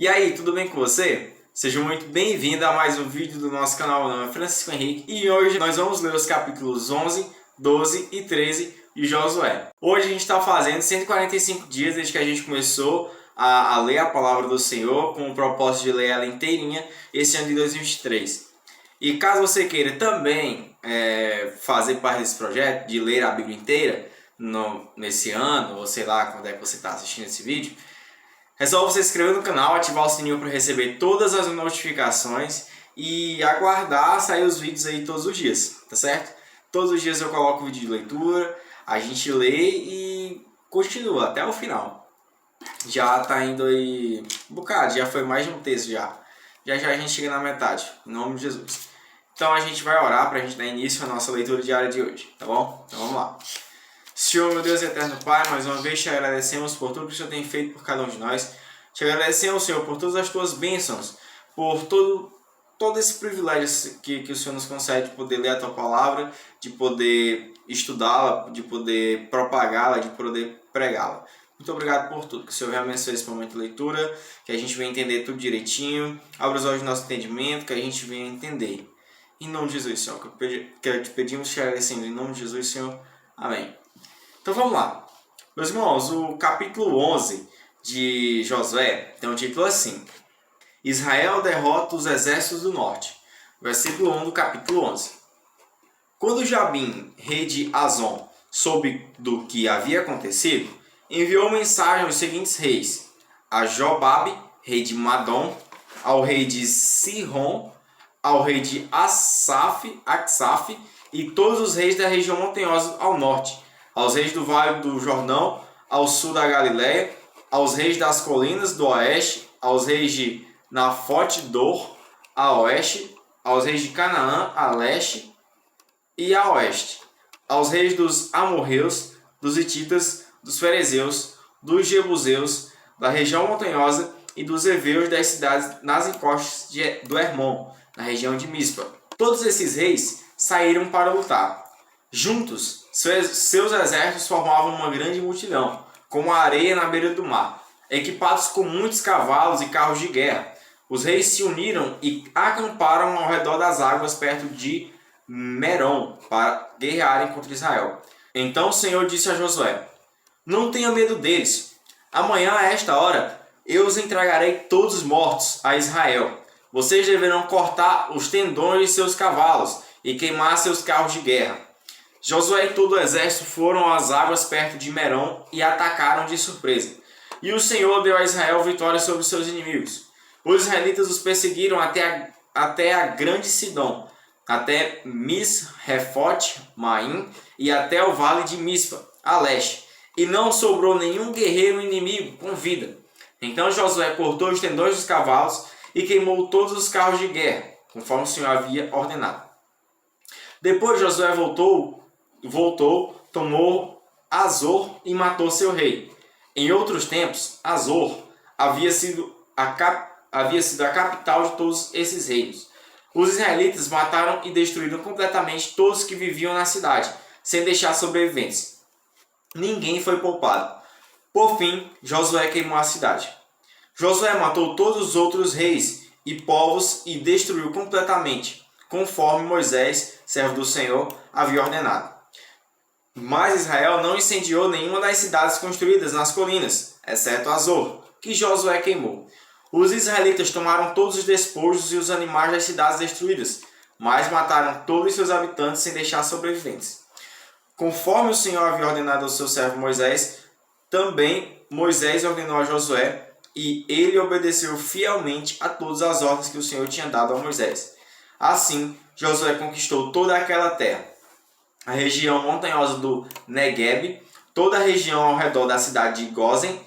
E aí, tudo bem com você? Seja muito bem-vindo a mais um vídeo do nosso canal. Meu nome é Francisco Henrique e hoje nós vamos ler os capítulos 11, 12 e 13 de Josué. Hoje a gente está fazendo 145 dias desde que a gente começou a ler a palavra do Senhor com o propósito de ler ela inteirinha esse ano de 2023. E caso você queira também fazer parte desse projeto, de ler a Bíblia inteira nesse ano, ou sei lá quando é que você está assistindo esse vídeo, é só você se inscrever no canal, ativar o sininho para receber todas as notificações e aguardar sair os vídeos aí todos os dias, tá certo? Todos os dias eu coloco vídeo de leitura, a gente lê e continua até o final. Já tá indo aí um bocado, já foi mais de um texto já. Já a gente chega na metade, em nome de Jesus. Então a gente vai orar para a gente dar início à nossa leitura diária de hoje, tá bom? Então vamos lá. Senhor, meu Deus e eterno Pai, mais uma vez te agradecemos por tudo que o Senhor tem feito por cada um de nós. Te agradecemos, Senhor, por todas as tuas bênçãos, por todo esse privilégio que o Senhor nos concede de poder ler a tua palavra, de poder estudá-la, de poder propagá-la, de poder pregá-la. Muito obrigado por tudo. Que o Senhor venha abençoar esse momento de leitura, que a gente venha entender tudo direitinho, abra os olhos do nosso entendimento, que a gente venha entender. Em nome de Jesus, Senhor, que te pedimos, te agradecendo. Em nome de Jesus, Senhor. Amém. Então vamos lá. Meus irmãos, o capítulo 11 de Josué tem um título assim: Israel derrota os exércitos do norte. Versículo 1 do capítulo 11. Quando Jabim, rei de Azon, soube do que havia acontecido, enviou mensagem aos seguintes reis: a Jobabe, rei de Madom, ao rei de Sihon, ao rei de Aksaf e todos os reis da região montanhosa ao norte, aos reis do Vale do Jordão, ao sul da Galiléia, aos reis das colinas do oeste, aos reis de Nafote-dor a oeste, aos reis de Canaã a leste e a oeste, aos reis dos amorreus, dos hititas, dos ferezeus, dos jebuseus, da região montanhosa e dos heveus das cidades nas encostas do Hermon, na região de Mispa. Todos esses reis saíram para lutar. Juntos, seus exércitos formavam uma grande multidão, como a areia na beira do mar, equipados com muitos cavalos e carros de guerra. Os reis se uniram e acamparam ao redor das águas perto de Merom para guerrearem contra Israel. Então o Senhor disse a Josué: não tenha medo deles. Amanhã, a esta hora, eu os entregarei todos mortos a Israel. Vocês deverão cortar os tendões de seus cavalos e queimar seus carros de guerra. Josué e todo o exército foram às águas perto de Merom e atacaram de surpresa. E o Senhor deu a Israel vitória sobre seus inimigos. Os israelitas os perseguiram até a grande Sidom, até Misrefote-Maim e até o vale de Mispa, a leste. E não sobrou nenhum guerreiro inimigo com vida. Então Josué cortou os tendões dos cavalos e queimou todos os carros de guerra, conforme o Senhor havia ordenado. Depois Josué voltou, tomou Azor e matou seu rei. Em outros tempos, Azor havia sido a capital de todos esses reinos. Os israelitas mataram e destruíram completamente todos que viviam na cidade, sem deixar sobreviventes. Ninguém foi poupado. Por fim, Josué queimou a cidade. Josué matou todos os outros reis e povos e destruiu completamente, conforme Moisés, servo do Senhor, havia ordenado. Mas Israel não incendiou nenhuma das cidades construídas nas colinas, exceto Azor, que Josué queimou. Os israelitas tomaram todos os despojos e os animais das cidades destruídas, mas mataram todos os seus habitantes sem deixar sobreviventes. Conforme o Senhor havia ordenado ao seu servo Moisés, também Moisés ordenou a Josué, e ele obedeceu fielmente a todas as ordens que o Senhor tinha dado a Moisés. Assim, Josué conquistou toda aquela terra, a região montanhosa do Negueb, toda a região ao redor da cidade de Gósen,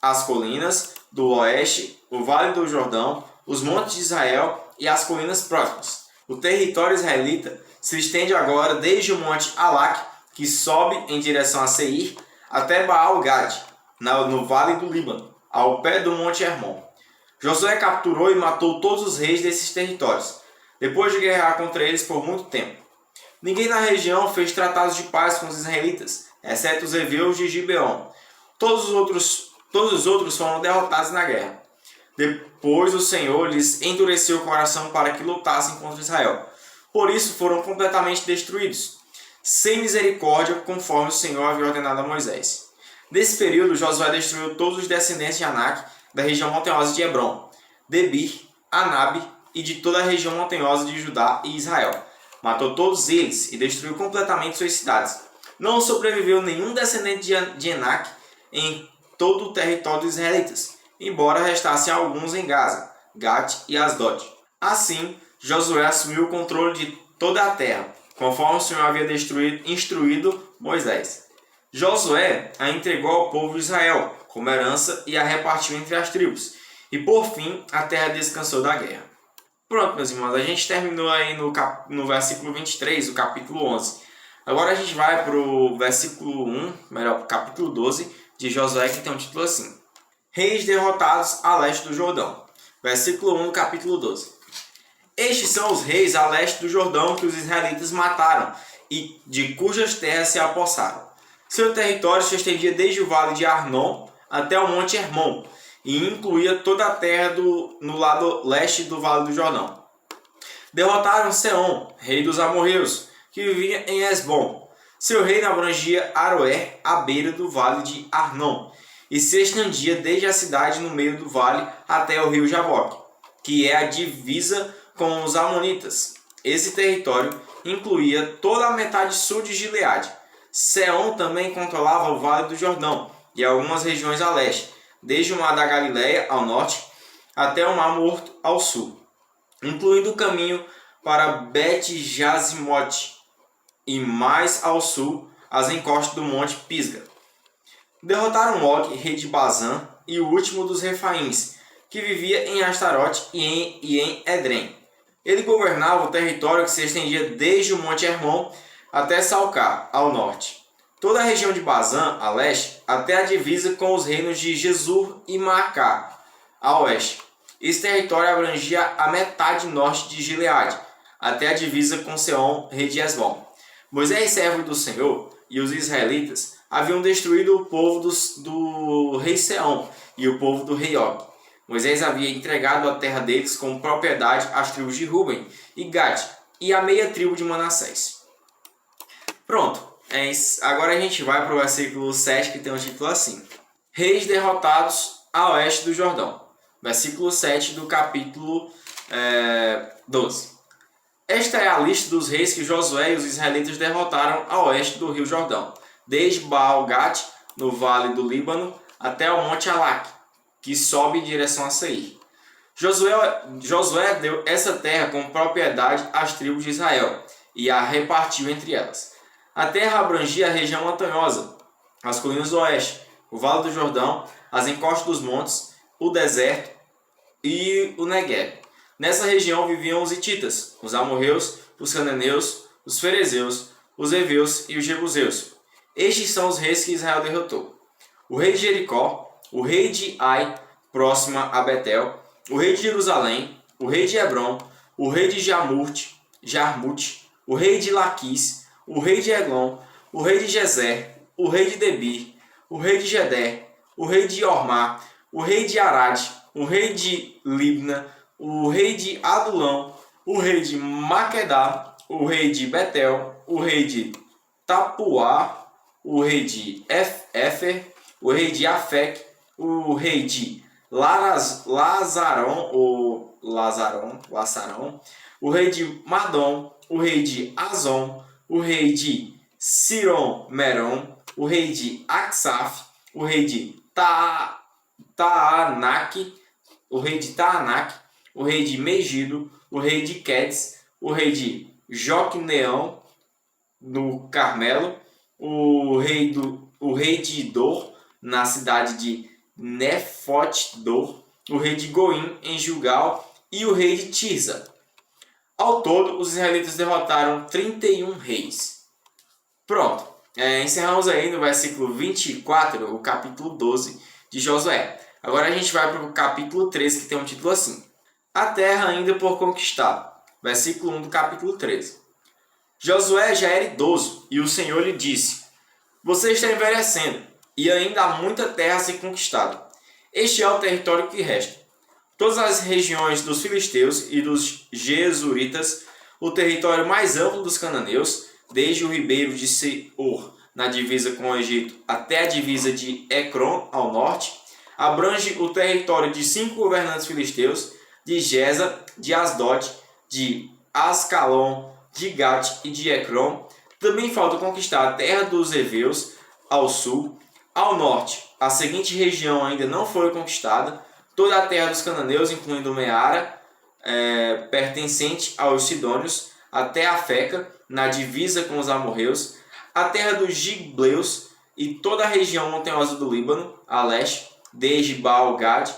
as colinas do oeste, o Vale do Jordão, os montes de Israel e as colinas próximas. O território israelita se estende agora desde o monte Alac, que sobe em direção a Seir, até Baal-Gad, no Vale do Líbano, ao pé do monte Hermon. Josué capturou e matou todos os reis desses territórios, depois de guerrear contra eles por muito tempo. Ninguém na região fez tratados de paz com os israelitas, exceto os heveus de Gibeon. Todos os outros foram derrotados na guerra. pois o Senhor lhes endureceu o coração para que lutassem contra Israel. Por isso foram completamente destruídos, sem misericórdia, conforme o Senhor havia ordenado a Moisés. Nesse período, Josué destruiu todos os descendentes de Anak, da região montanhosa de Hebrom, Debir, Anabe e de toda a região montanhosa de Judá e Israel. Matou todos eles e destruiu completamente suas cidades. Não sobreviveu nenhum descendente de Anak em todo o território dos israelitas, embora restassem alguns em Gaza, Gate e Asdod. Assim, Josué assumiu o controle de toda a terra, conforme o Senhor havia instruído Moisés. Josué a entregou ao povo de Israel como herança e a repartiu entre as tribos. E por fim, a terra descansou da guerra. Pronto, meus irmãos, a gente terminou aí no versículo 23, do capítulo 11. Agora a gente vai para o versículo 1, melhor, para o capítulo 12 de Josué, que tem um título assim: Reis derrotados a leste do Jordão. Versículo 1 do capítulo 12. Estes são os reis a leste do Jordão que os israelitas mataram e de cujas terras se apossaram. Seu território se estendia desde o vale de Arnon até o monte Hermon e incluía toda a terra no lado leste do vale do Jordão. Derrotaram Seom, rei dos amorreus, que vivia em Esbom. Seu reino abrangia Aroer, à beira do vale de Arnon, e se estendia desde a cidade no meio do vale até o rio Jaboque, que é a divisa com os amonitas. Esse território incluía toda a metade sul de Gileade. Seom também controlava o vale do Jordão e algumas regiões a leste, desde o mar da Galileia ao norte até o mar Morto ao sul, incluindo o caminho para Bet-Jazimote e mais ao sul as encostas do monte Pisga. Derrotaram Og, rei de Bazã, e o último dos Refaíns, que vivia em Astarote e em Edrém. Ele governava o território que se estendia desde o monte Hermon até Salcar, ao norte. Toda a região de Bazã, a leste, até a divisa com os reinos de Jesur e Maacá, a oeste. Esse território abrangia a metade norte de Gileade, até a divisa com Seom, rei de Esbom. Moisés, servo do Senhor, e os israelitas haviam destruído o povo do rei Seom e o povo do rei Og. Moisés havia entregado a terra deles como propriedade às tribos de Ruben e Gad e à meia tribo de Manassés. Pronto. Agora a gente vai para o versículo 7, que tem um título assim: Reis derrotados a oeste do Jordão. Versículo 7 do capítulo 12. Esta é a lista dos reis que Josué e os israelitas derrotaram a oeste do rio Jordão, desde Baal-Gad, no vale do Líbano, até o monte Alaque, que sobe em direção a Seir. Josué deu essa terra como propriedade às tribos de Israel e a repartiu entre elas. A terra abrangia a região montanhosa, as colinas do oeste, o vale do Jordão, as encostas dos montes, o deserto e o Negueb. Nessa região viviam os hititas, os amorreus, os cananeus, os ferezeus, os heveus e os jebuseus. Estes são os reis que Israel derrotou: o rei de Jericó, o rei de Ai, próxima a Betel, o rei de Jerusalém, o rei de Hebrom, o rei de Jarmute, o rei de Laquis, o rei de Eglon, o rei de Gezer, o rei de Debir, o rei de Geder, o rei de Ormá, o rei de Arad, o rei de Libna, o rei de Adulão, o rei de Maquedá, o rei de Betel, o rei de Tapuá, o rei de Éfer, o rei de Afec, o rei de Lazarão, o rei de Madom, o rei de Azon, o rei de Siron Meron, o rei de Aksaf, o rei de Taanak, o rei de Megido, o rei de Quedes, o rei de Joqueneão, no Carmelo, o rei de Dor, na cidade de Nefote-Dor, o rei de Goim, em Gilgal, e o rei de Tirza. Ao todo, os israelitas derrotaram 31 reis. Pronto. Encerramos aí no versículo 24, o capítulo 12 de Josué. Agora a gente vai para o capítulo 13, que tem um título assim: A terra ainda por conquistar. Versículo 1 do capítulo 13. Josué já era idoso, e o Senhor lhe disse: Você está envelhecendo, e ainda há muita terra a ser conquistada. Este é o território que resta. todas as regiões dos filisteus e dos gesuritas, o território mais amplo dos cananeus, desde o ribeiro de Seor, na divisa com o Egito, até a divisa de Ecrom, ao norte, abrange o território de 5 governantes filisteus, de Geza, de Asdod, de Ascalon, de Gat e de Ecrom. Também falta conquistar a terra dos heveus, ao sul. Ao norte, a seguinte região ainda não foi conquistada: toda a terra dos cananeus, incluindo Meara, pertencente aos sidônios, até a Feca, na divisa com os amorreus, a terra dos gibleus e toda a região montanhosa do Líbano, a leste, desde Baal-Gad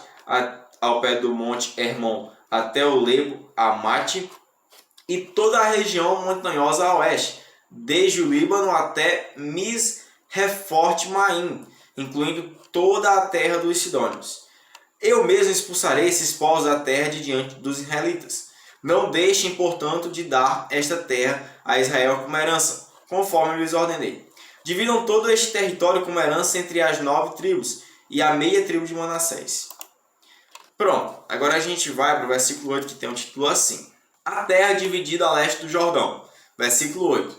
ao pé do monte Hermon até o Lebo Amate, e toda a região montanhosa a oeste, desde o Líbano até Mis-Refote-Maim, incluindo toda a terra dos sidônios. Eu mesmo expulsarei esses povos da terra de diante dos israelitas. Não deixem, portanto, de dar esta terra a Israel como herança, conforme lhes ordenei. Dividam todo este território como herança entre as 9 tribos e a meia tribo de Manassés. Pronto, agora a gente vai para o versículo 8, que tem um título assim: a terra dividida a leste do Jordão. Versículo 8.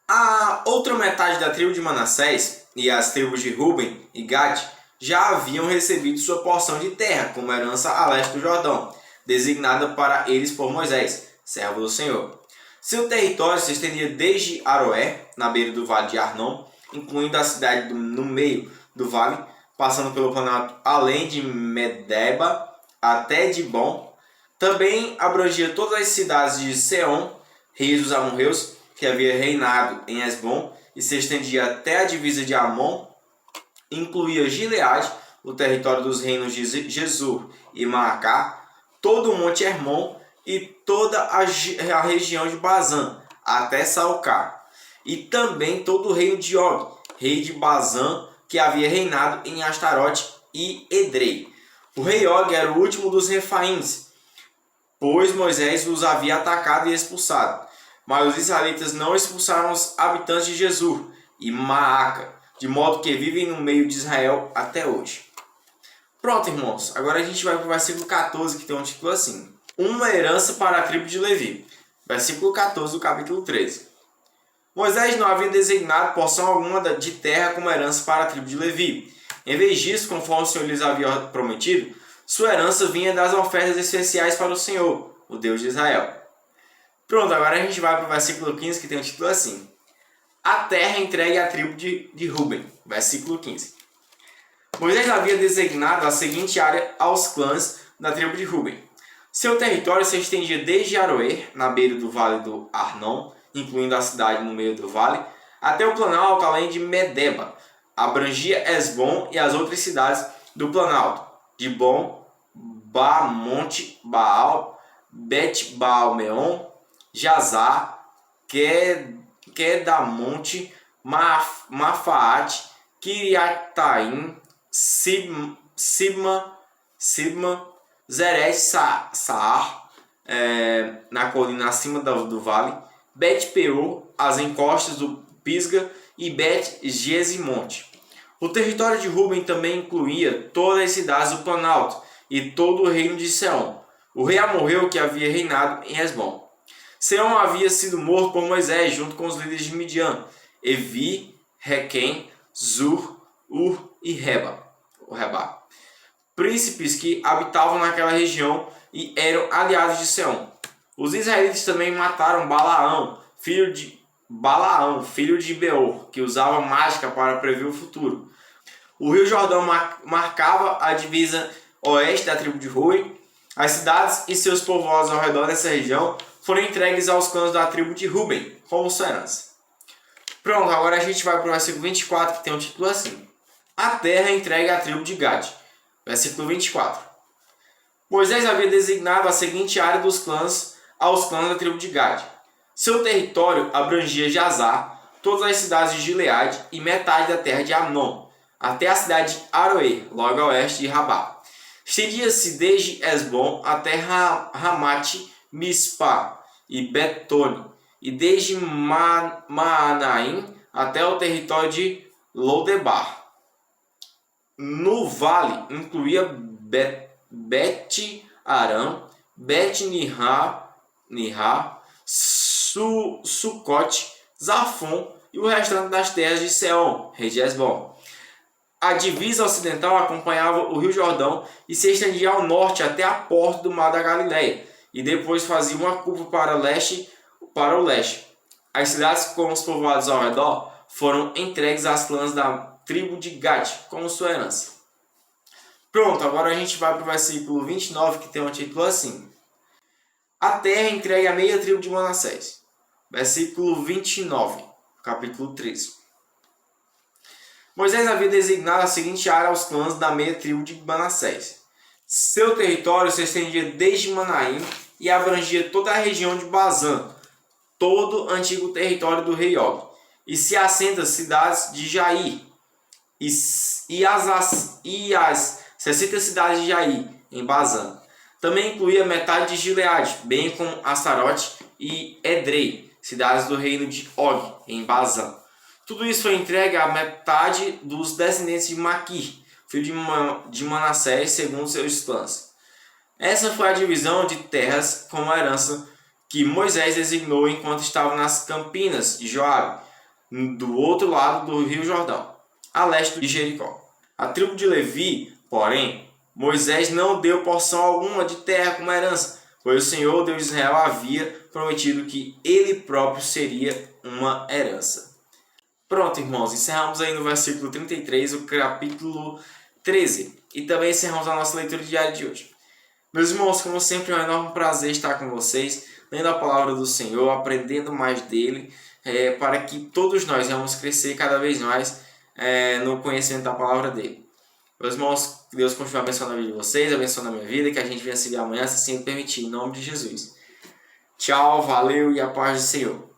A outra metade da tribo de Manassés e as tribos de Ruben e Gad já haviam recebido sua porção de terra como herança a leste do Jordão, designada para eles por Moisés, servo do Senhor. Seu território se estendia desde Aroé, na beira do vale de Arnon, incluindo a cidade no meio do vale, passando pelo planalto além de Medeba até Dibon. Também abrangia todas as cidades de Seom, rei dos amorreus, que havia reinado em Esbom, e se estendia até a divisa de Amon. Incluía Gileade, o território dos reinos de Jesur e Maacá, todo o monte Hermon e toda a região de Bazã, até Salcar, e também todo o reino de Og, rei de Bazã, que havia reinado em Astarote e Edrei. O rei Og era o último dos Refaíns, pois Moisés os havia atacado e expulsado. Mas os israelitas não expulsaram os habitantes de Jesur e Maaca, de modo que vivem no meio de Israel até hoje. Pronto, irmãos. Agora a gente vai para o versículo 14, que tem um título assim: uma herança para a tribo de Levi. Versículo 14 do capítulo 13. Moisés não havia designado porção alguma de terra como herança para a tribo de Levi. Em vez disso, conforme o Senhor lhes havia prometido, sua herança vinha das ofertas especiais para o Senhor, o Deus de Israel. Pronto, agora a gente vai para o versículo 15, que tem um título assim: a terra entregue à tribo de Ruben. Versículo 15. Moisés havia designado a seguinte área aos clãs da tribo de Ruben. Seu território se estendia desde Aroer, na beira do vale do Arnon, incluindo a cidade no meio do vale, até o planalto além de Medeba. Abrangia Esbom e as outras cidades do planalto: Dibon, Bamonte, Baal, Bet-Baal-Meon, Jazar, Quedamonte, Mafaate, Kiriataim, Sibma, Zerez Saar, na colina acima do vale, Bet-Peor, as encostas do Pisga e Bet-Gesimonte. O território de Ruben também incluía todas as cidades do Planalto e todo o reino de Seom, o rei amorreu que havia reinado em Esbom. Seom havia sido morto por Moisés junto com os líderes de Midian, Evi, Requem, Zur, Ur e Reba, príncipes que habitavam naquela região e eram aliados de Seom. Os israelitas também mataram Balaão, filho de Beor, que usava mágica para prever o futuro. O rio Jordão marcava a divisa oeste da tribo de Ruben. As cidades e seus povoados ao redor dessa região foram entregues aos clãs da tribo de Ruben, como sua herança. Pronto, agora a gente vai para o versículo 24, que tem um título assim: a terra entregue à tribo de Gad. Versículo 24. Moisés havia designado a seguinte área dos clãs aos clãs da tribo de Gad. Seu território abrangia Jazar, todas as cidades de Gileade e metade da terra de Amnon, até a cidade de Aroer, logo a oeste de Rabá. Estendia-se desde Esbom até Ramate, Mispa e Betone, e desde Maanaim até o território de Lodebar. No vale incluía Bet-Aram, Bet-Nihá, Sucote, Zafon e o restante das terras de Seom, rei de Hesbom. A divisa ocidental acompanhava o rio Jordão e se estendia ao norte até a porta do mar da Galileia, e depois fazia uma curva para o leste. As cidades com os povoados ao redor foram entregues às clãs da tribo de Gad como sua herança. Pronto, agora a gente vai para o versículo 29, que tem um título assim: A terra entregue à meia tribo de Manassés. Versículo 29, capítulo 13. Moisés havia designado a seguinte área aos clãs da meia tribo de Manassés. Seu território se estendia desde Manaim e abrangia toda a região de Bazã, todo o antigo território do rei Og, e se assenta as cidades de Jair, e as 60 cidades de Jair, em Bazã. Também incluía metade de Gileade, bem como Astarote e Edrei, cidades do reino de Og, em Bazã. Tudo isso foi entregue à metade dos descendentes de Maquir, filho de Manassés, segundo seus clãs. Essa foi a divisão de terras como herança que Moisés designou enquanto estava nas campinas de Joabe, do outro lado do rio Jordão, a leste de Jericó. A tribo de Levi, porém, Moisés não deu porção alguma de terra como herança, pois o Senhor, Deus de Israel, havia prometido que ele próprio seria uma herança. Pronto, irmãos, encerramos aí no versículo 33, o capítulo 13. E também encerramos a nossa leitura diária de hoje. Meus irmãos, como sempre, é um enorme prazer estar com vocês, lendo a palavra do Senhor, aprendendo mais dele, para que todos nós vamos crescer cada vez mais no conhecimento da palavra dele. Meus irmãos, que Deus continue abençoando a vida de vocês, abençoando a minha vida, que a gente venha se ver amanhã, se assim permitir, em nome de Jesus. Tchau, valeu e a paz do Senhor.